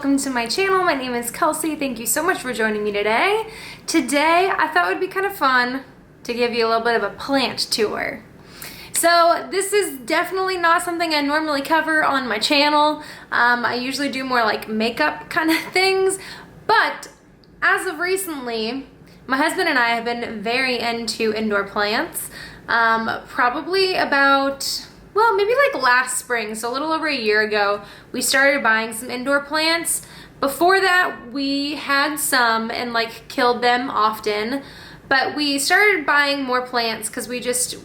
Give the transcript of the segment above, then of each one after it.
welcome to my channel. My name is Kelsey. Thank you so much for joining me today. Today, I thought it would be kind of fun to give you a little bit of a plant tour. So this is definitely not something I normally cover on my channel. I usually do more like makeup kind of things, but as of recently, my husband and I have been very into indoor plants. Probably about, well, maybe like last spring, so a little over a year ago, we started buying some indoor plants. Before that, we had some and like killed them often, but we started buying more plants because we just,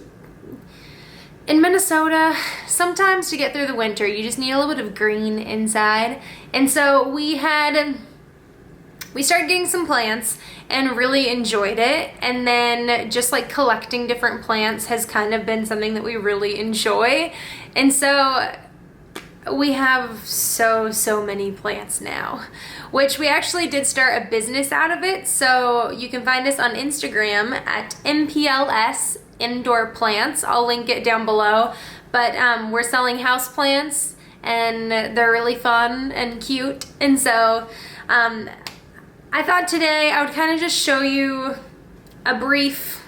in Minnesota, sometimes to get through the winter, you just need a little bit of green inside. And so we started getting some plants and really enjoyed it. And then just like collecting different plants has kind of been something that we really enjoy. And so we have so many plants now, which we actually did start a business out of it. So you can find us on Instagram at MPLS Indoor Plants. I'll link it down below. But we're selling house plants and they're really fun and cute. And so I thought today I would kind of just show you a brief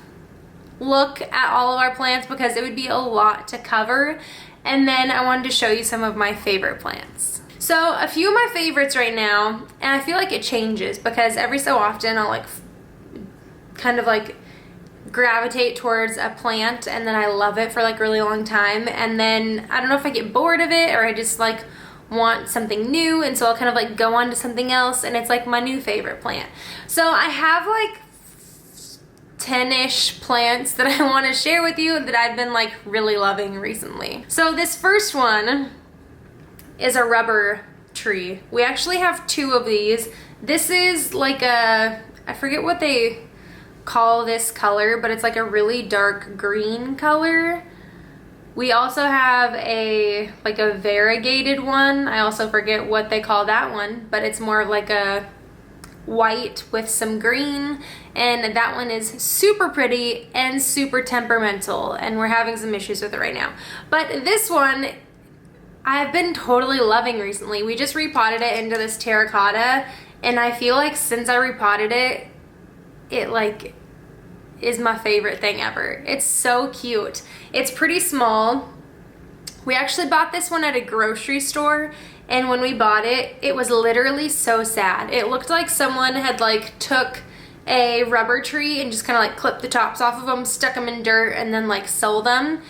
look at all of our plants because it would be a lot to cover. And then I wanted to show you some of my favorite plants. So a few of my favorites right now, and I feel like it changes because every so often I'll like kind of like gravitate towards a plant and then I love it for like a really long time. And then I don't know if I get bored of it or I just like want something new, and so I'll kind of like go on to something else and it's like my new favorite plant. So I have like 10-ish plants that I want to share with you that I've been like really loving recently. So this first one is a rubber tree. We actually have two of these. This is like a, I forget what they call this color, but it's like a really dark green color. We also have a like a variegated one. I also forget what they call that one, but it's more like a white with some green, and that one is super pretty and super temperamental, and we're having some issues with it right now. But this one I've been totally loving recently. We just repotted it into this terracotta, and I feel like since I repotted it, it like is my favorite thing ever. It's so cute. It's pretty small. We actually bought this one at a grocery store, and when we bought it, it was literally so sad. It looked like someone had like took a rubber tree and just kind of like clipped the tops off of them, stuck them in dirt, and then like sold them.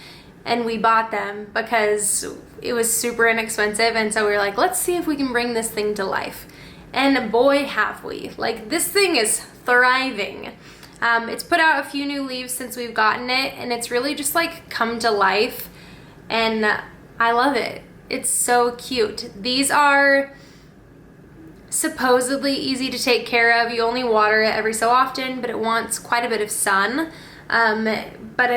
And we bought them because it was super inexpensive, and so we were like, let's see if we can bring this thing to life. And boy, have we. Like, this thing is thriving. It's put out a few new leaves since we've gotten it, and it's really just like come to life, and I love it. It's so cute. These are supposedly easy to take care of. You only water it every so often, but it wants quite a bit of sun. But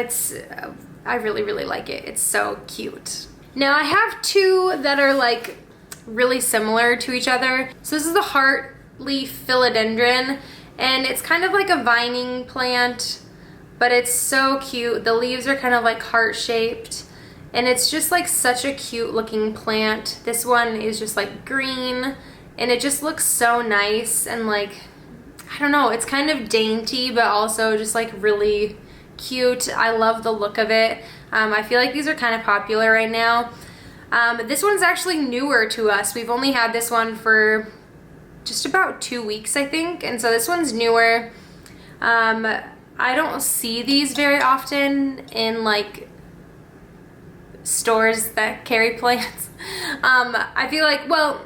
I really like it. It's so cute. Now I have two that are like really similar to each other. So this is the heart leaf philodendron, and it's kind of like a vining plant, but it's so cute. The leaves are kind of like heart shaped, and it's just like such a cute looking plant. This one is just like green, and it just looks so nice, and like, I don't know, it's kind of dainty, but also just like really cute. I love the look of it. I feel like these are kind of popular right now. This one's actually newer to us. We've only had this one for just about 2 weeks, I think, and so this one's newer. I don't see these very often in like stores that carry plants. I feel like, well,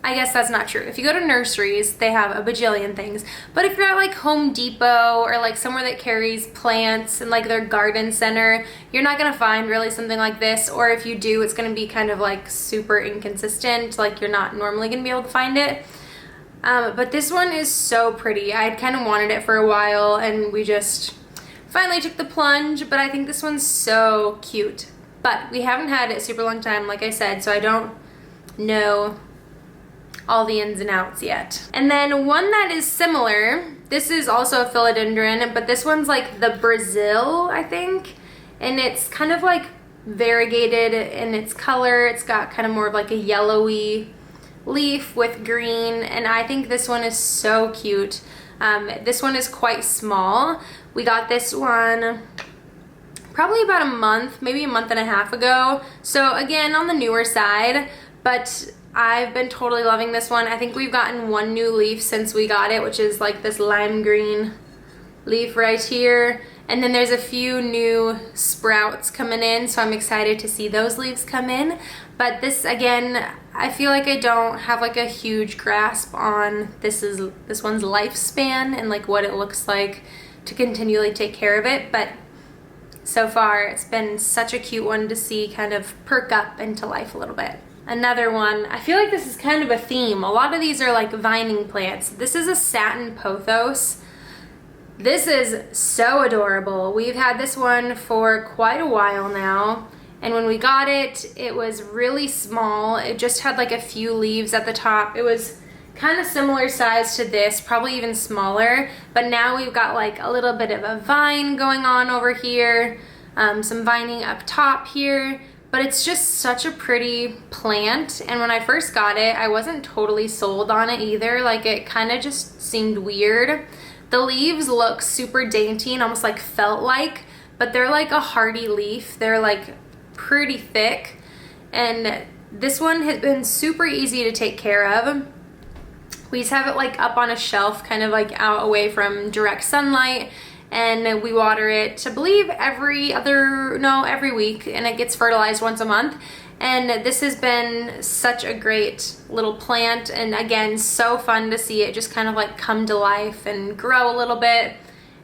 I guess that's not true. If you go to nurseries, they have a bajillion things. But if you're at like Home Depot or like somewhere that carries plants and like their garden center, you're not gonna find really something like this. Or if you do, it's gonna be kind of like super inconsistent. Like you're not normally gonna be able to find it. But this one is so pretty. I had kind of wanted it for a while, and we just finally took the plunge, but I think this one's so cute. But we haven't had it a super long time, like I said, so I don't know all the ins and outs yet. And then one that is similar, this is also a philodendron, but this one's like the Brazil, I think, and it's kind of like variegated in its color. It's got kind of more of like a yellowy leaf with green, and I think this one is so cute. This one is quite small. We got this one probably about a month, maybe a month and a half ago. So again, on the newer side, but I've been totally loving this one. I think we've gotten one new leaf since we got it, which is like this lime green leaf right here. And then there's a few new sprouts coming in, so I'm excited to see those leaves come in. But this, again, I feel like I don't have like a huge grasp on this one's lifespan and like what it looks like to continually take care of it. But so far, it's been such a cute one to see kind of perk up into life a little bit. Another one, I feel like this is kind of a theme. A lot of these are like vining plants. This is a Satin Pothos. This is so adorable. We've had this one for quite a while now, and when we got it, it was really small. It just had like a few leaves at the top. It was kind of similar size to this, probably even smaller, but now we've got like a little bit of a vine going on over here, some vining up top here, but it's just such a pretty plant. And when I first got it, I wasn't totally sold on it either. Like, it kind of just seemed weird. The leaves look super dainty and almost like felt-like, but they're like a hardy leaf. They're like pretty thick, and this one has been super easy to take care of. We just have it like up on a shelf, kind of like out away from direct sunlight, and we water it, I believe every week, and it gets fertilized once a month. And this has been such a great little plant, and again, so fun to see it just kind of like come to life and grow a little bit.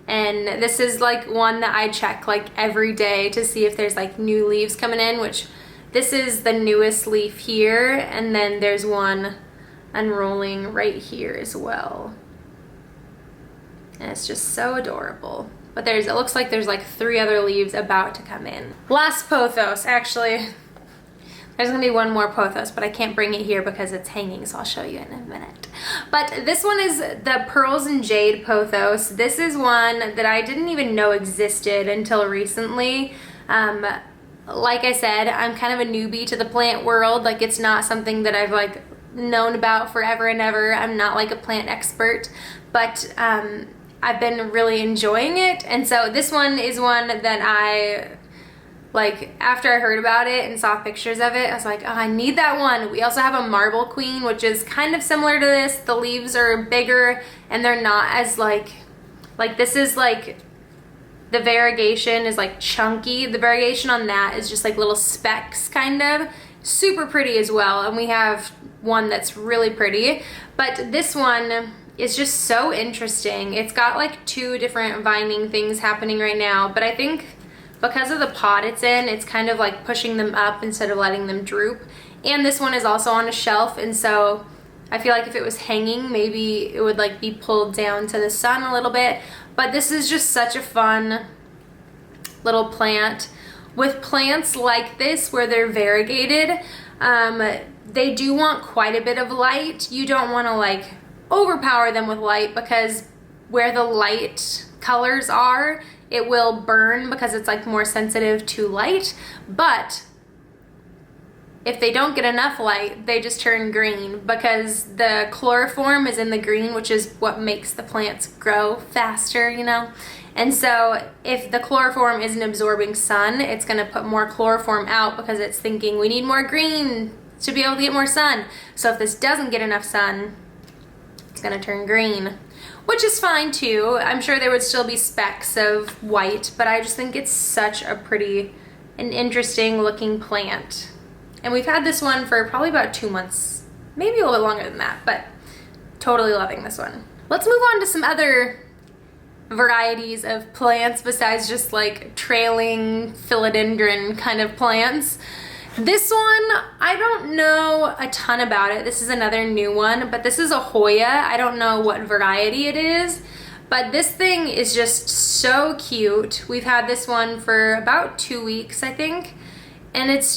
And this is like one that I check like every day to see if there's like new leaves coming in, which this is the newest leaf here, and then there's one unrolling right here as well. And it's just so adorable. But it looks like there's like 3 other leaves about to come in. Last pothos, actually. There's gonna be one more pothos, but I can't bring it here because it's hanging, so I'll show you in a minute. But this one is the Pearls and Jade pothos. This is one that I didn't even know existed until recently. Like I said, I'm kind of a newbie to the plant world. Like, it's not something that I've like known about forever and ever. I'm not like a plant expert, but I've been really enjoying it. And so this one is one that I, like, after I heard about it and saw pictures of it, I was like, oh, I need that one. We also have a Marble Queen, which is kind of similar to this. The leaves are bigger and they're not as like this is like, the variegation is like chunky. The variegation on that is just like little specks, kind of. Super pretty as well. And we have one that's really pretty. But this one is just so interesting. It's got like 2 different vining things happening right now. But I think because of the pot it's in, it's kind of like pushing them up instead of letting them droop. And this one is also on a shelf, and so I feel like if it was hanging, maybe it would like be pulled down to the sun a little bit. But this is just such a fun little plant. With plants like this where they're variegated, they do want quite a bit of light. You don't want to like overpower them with light, because where the light colors are, it will burn because it's like more sensitive to light. But if they don't get enough light, they just turn green, because the chloroform is in the green, which is what makes the plants grow faster, you know? And so if the chloroform isn't absorbing sun, it's gonna put more chloroform out because it's thinking we need more green to be able to get more sun. So if this doesn't get enough sun, it's gonna turn green, which is fine too. I'm sure there would still be specks of white, but I just think it's such a pretty and interesting looking plant. And we've had this one for probably about 2 months, maybe a little bit longer than that, but totally loving this one. Let's move on to some other varieties of plants besides just like trailing philodendron kind of plants. This one, I don't know a ton about it. This is another new one, but this is a Hoya. I don't know what variety it is, but this thing is just so cute. We've had this one for about 2 weeks, I think, and it's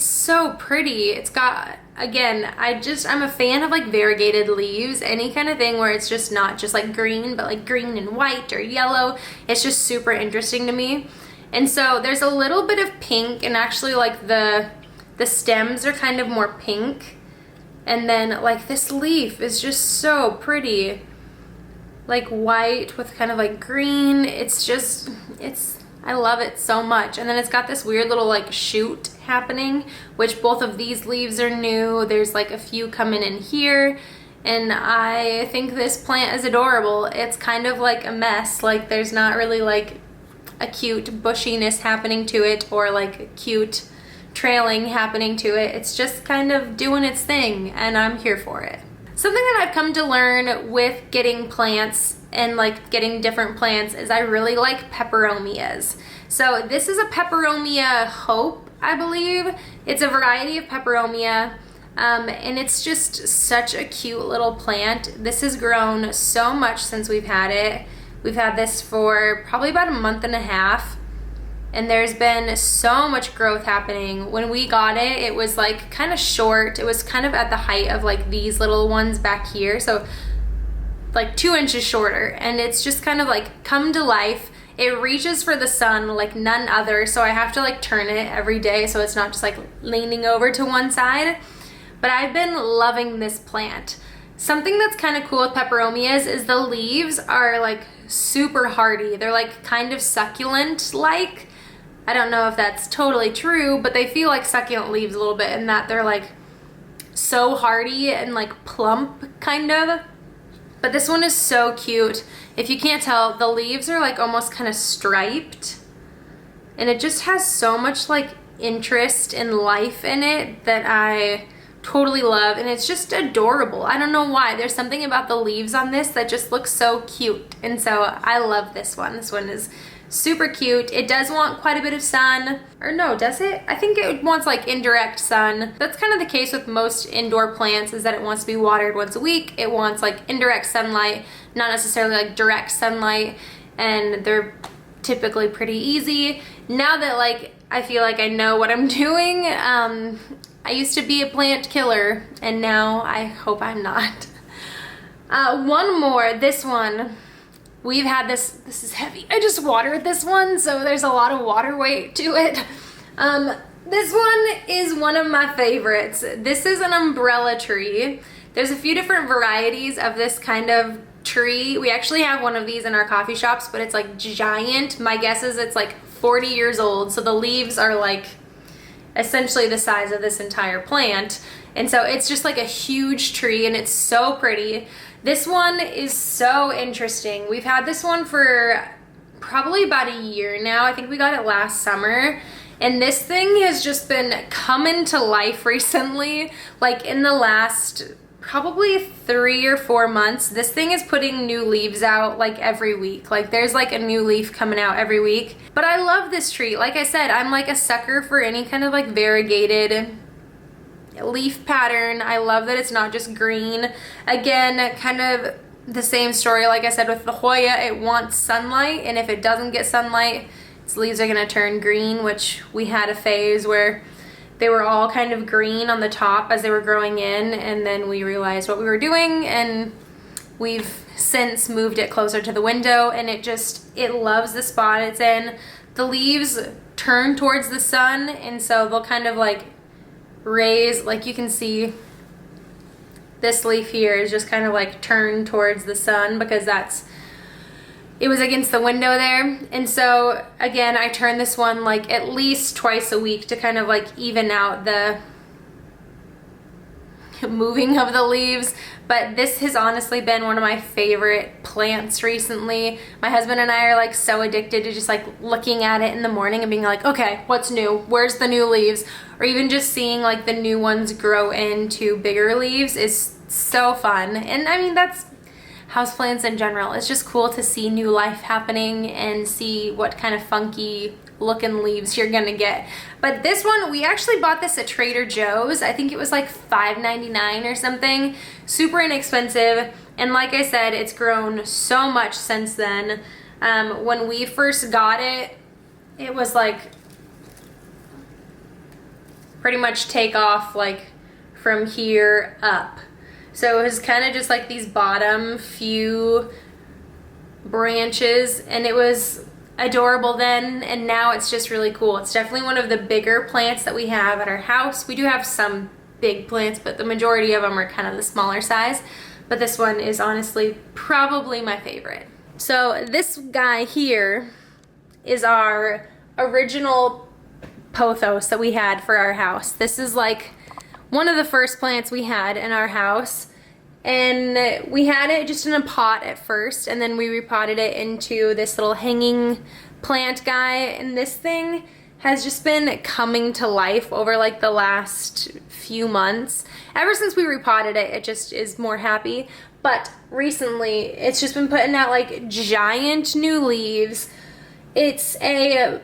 so pretty. It's got, again, I'm a fan of like variegated leaves, any kind of thing where it's just not just like green, but like green and white or yellow. It's just super interesting to me. And so there's a little bit of pink, and actually like the stems are kind of more pink And then like this leaf is just so pretty. Like white with kind of like green. I love it so much. And then it's got this weird little like shoot happening, which both of these leaves are new. There's like a few coming in here. And I think this plant is adorable. It's kind of like a mess. Like there's not really like a cute bushiness happening to it or like a cute trailing happening to it. It's just kind of doing its thing, and I'm here for it. Something that I've come to learn with getting plants and like getting different plants is I really like peperomias. So this is a Peperomia Hope, I believe. It's a variety of peperomia, and it's just such a cute little plant. This has grown so much since we've had it. We've had this for probably about a month and a half, and there's been so much growth happening. When we got it, it was like kind of short. It was kind of at the height of like these little ones back here, so like 2 inches shorter, and it's just kind of like come to life. It reaches for the sun like none other, so I have to like turn it every day so it's not just like leaning over to one side. But I've been loving this plant. Something that's kind of cool with peperomias is the leaves are like super hardy. They're like kind of succulent like. I don't know if that's totally true, but they feel like succulent leaves a little bit in that they're like so hardy and like plump kind of. But this one is so cute. If you can't tell, the leaves are like almost kind of striped, and it just has so much like interest and life in it that I totally love, and it's just adorable. I don't know why. There's something about the leaves on this that just looks so cute, and so I love this one. This one is super cute. It does want quite a bit of sun, or no, does it? I think it wants like indirect sun. That's kind of the case with most indoor plants, is that it wants to be watered once a week. It wants like indirect sunlight, not necessarily like direct sunlight, and they're typically pretty easy. Now that like I feel like I know what I'm doing, I used to be a plant killer, and now I hope I'm not. One more, this one. We've had this is heavy. I just watered this one, so there's a lot of water weight to it. This one is one of my favorites. This is an umbrella tree. There's a few different varieties of this kind of tree. We actually have one of these in our coffee shops, but it's like giant. My guess is it's like 40 years old, so the leaves are like essentially the size of this entire plant. And so it's just like a huge tree, and it's so pretty. This one is so interesting. We've had this one for probably about a year now. I think we got it last summer. And this thing has just been coming to life recently. Like in the last probably 3 or 4 months, this thing is putting new leaves out like every week. Like there's like a new leaf coming out every week. But I love this tree. Like I said, I'm like a sucker for any kind of like variegated leaf pattern. I love that it's not just green. Again, kind of the same story like I said with the Hoya. It wants sunlight, and if it doesn't get sunlight, its leaves are gonna turn green, which we had a phase where they were all kind of green on the top as they were growing in, and then we realized what we were doing, and we've since moved it closer to the window, and it loves the spot it's in. The leaves turn towards the sun, and so they'll kind of like raise, like you can see this leaf here is just kind of like turned towards the sun because it was against the window there. And so again, I turn this one like at least twice a week to kind of like even out the moving of the leaves. But this has honestly been one of my favorite plants recently. My husband and I are like so addicted to just like looking at it in the morning and being like, okay, what's new? Where's the new leaves? Or even just seeing like the new ones grow into bigger leaves is so fun. And I mean, that's houseplants in general. It's just cool to see new life happening and see what kind of funky looking leaves you're gonna get. But this one, we actually bought this at Trader Joe's. I think it was like $5.99 or something. Super inexpensive. And like I said, it's grown so much since then. When we first got it, it was like pretty much take off like from here up. So it was kind of just like these bottom few branches, and it was adorable then, and now it's just really cool. It's definitely one of the bigger plants that we have at our house. We do have some big plants, but the majority of them are kind of the smaller size. But this one is honestly probably my favorite. So this guy here is our original pothos that we had for our house. This is like one of the first plants we had in our house. And we had it just in a pot at first, and then we repotted it into this little hanging plant guy. And this thing has just been coming to life over like the last few months. Ever since we repotted it, it just is more happy. But recently, it's just been putting out like giant new leaves. It's a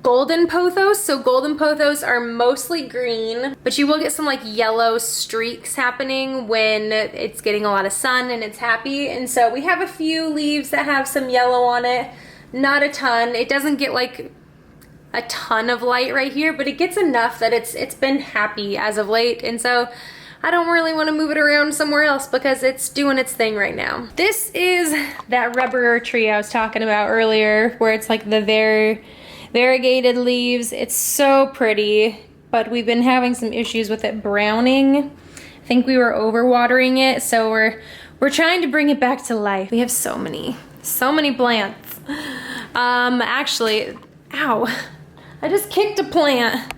golden pothos, so golden pothos are mostly green, but you will get some like yellow streaks happening when it's getting a lot of sun and it's happy. And so we have a few leaves that have some yellow on it, not a ton. It doesn't get like a ton of light right here, but it gets enough that it's been happy as of late. And so I don't really want to move it around somewhere else because it's doing its thing right now. This is that rubber tree I was talking about earlier, where it's like the variegated leaves. It's so pretty, but we've been having some issues with it browning. I think we were overwatering it, so we're trying to bring it back to life. We have so many plants. Actually, ow, I just kicked a plant.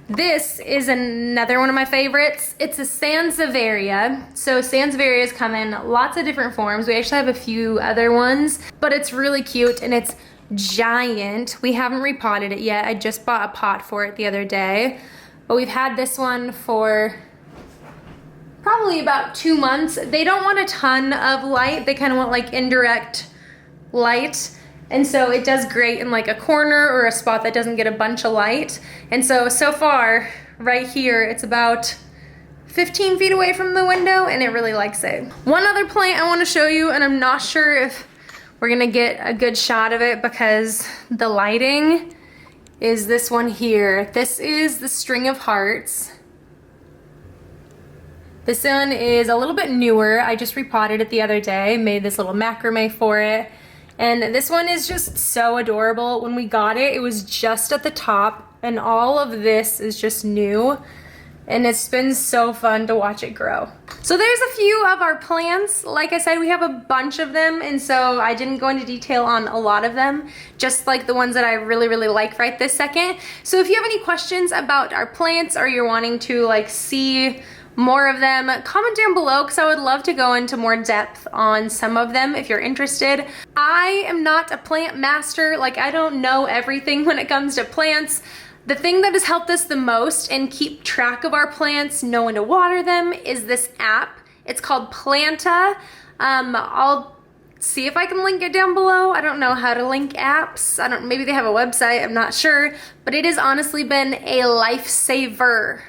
This is another one of my favorites. It's a Sansevieria. So Sansevierias come in lots of different forms. We actually have a few other ones, but it's really cute and it's giant. We haven't repotted it yet. I just bought a pot for it the other day, but we've had this one for probably about 2 months. They don't want a ton of light. They kind of want like indirect light. And so it does great in like a corner or a spot that doesn't get a bunch of light. And so far, right here, it's about 15 feet away from the window and it really likes it. One other plant I want to show you, and I'm not sure if we're gonna get a good shot of it because the lighting, is this one here. This is the string of hearts. This one is a little bit newer. I just repotted it the other day, made this little macrame for it. And this one is just so adorable. When we got it, it was just at the top, and all of this is just new. And it's been so fun to watch it grow. So there's a few of our plants. Like I said, we have a bunch of them, and so I didn't go into detail on a lot of them, just like the ones that I really, really like right this second. So if you have any questions about our plants, or you're wanting to like see more of them, comment down below because I would love to go into more depth on some of them if you're interested. I am not a plant master. Like, I don't know everything when it comes to plants. The thing that has helped us the most and keep track of our plants, know when to water them, is this app. It's called Planta. I'll see if I can link it down below. I don't know how to link apps. Maybe they have a website, I'm not sure. But it has honestly been a lifesaver.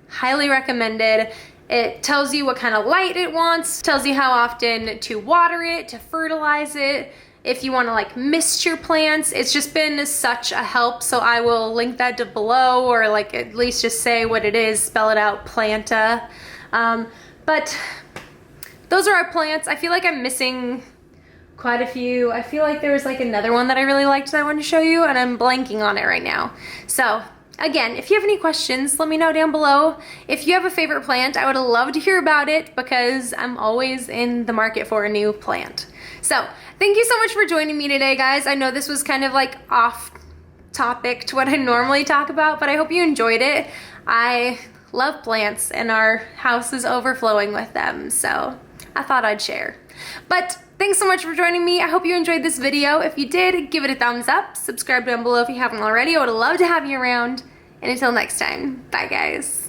Highly recommended. It tells you what kind of light it wants, tells you how often to water it, to fertilize it, if you want to like mist your plants. It's just been such a help, so I will link that below, or like at least just say what it is, spell it out, Planta. But those are our plants. I feel like I'm missing quite a few. I feel like there was like another one that I really liked that I wanted to show you, and I'm blanking on it right now. So again, if you have any questions, let me know down below. If you have a favorite plant, I would love to hear about it because I'm always in the market for a new plant. So thank you so much for joining me today, guys. I know this was kind of like off topic to what I normally talk about, but I hope you enjoyed it. I love plants and our house is overflowing with them, so I thought I'd share. But thanks so much for joining me. I hope you enjoyed this video. If you did, give it a thumbs up. Subscribe down below if you haven't already. I would love to have you around. And until next time, bye guys.